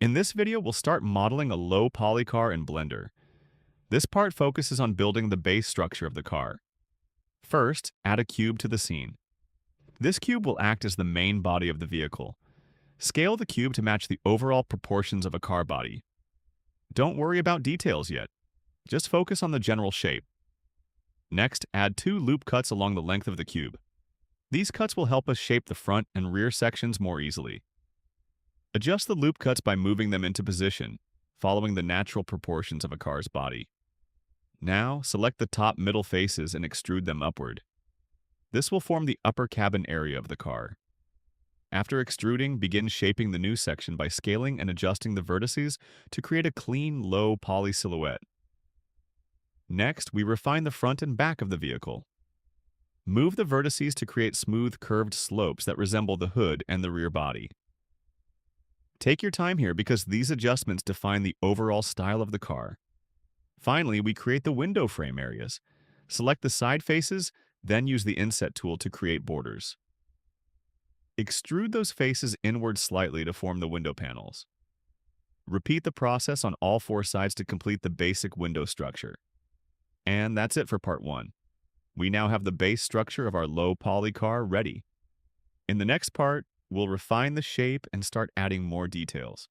In this video, we'll start modeling a low poly car in Blender. This part focuses on building the base structure of the car. First, add a cube to the scene. This cube will act as the main body of the vehicle. Scale the cube to match the overall proportions of a car body. Don't worry about details yet. Just focus on the general shape. Next, add 2 loop cuts along the length of the cube. These cuts will help us shape the front and rear sections more easily. Adjust the loop cuts by moving them into position, following the natural proportions of a car's body. Now, select the top middle faces and extrude them upward. This will form the upper cabin area of the car. After extruding, begin shaping the new section by scaling and adjusting the vertices to create a clean, low poly silhouette. Next, we refine the front and back of the vehicle. Move the vertices to create smooth, curved slopes that resemble the hood and the rear body. Take your time here because these adjustments define the overall style of the car. Finally, we create the window frame areas. Select the side faces, then use the inset tool to create borders. Extrude those faces inward slightly to form the window panels. Repeat the process on all 4 sides to complete the basic window structure. And that's it for part 1. We now have the base structure of our low poly car ready. In the next part, we'll refine the shape and start adding more details.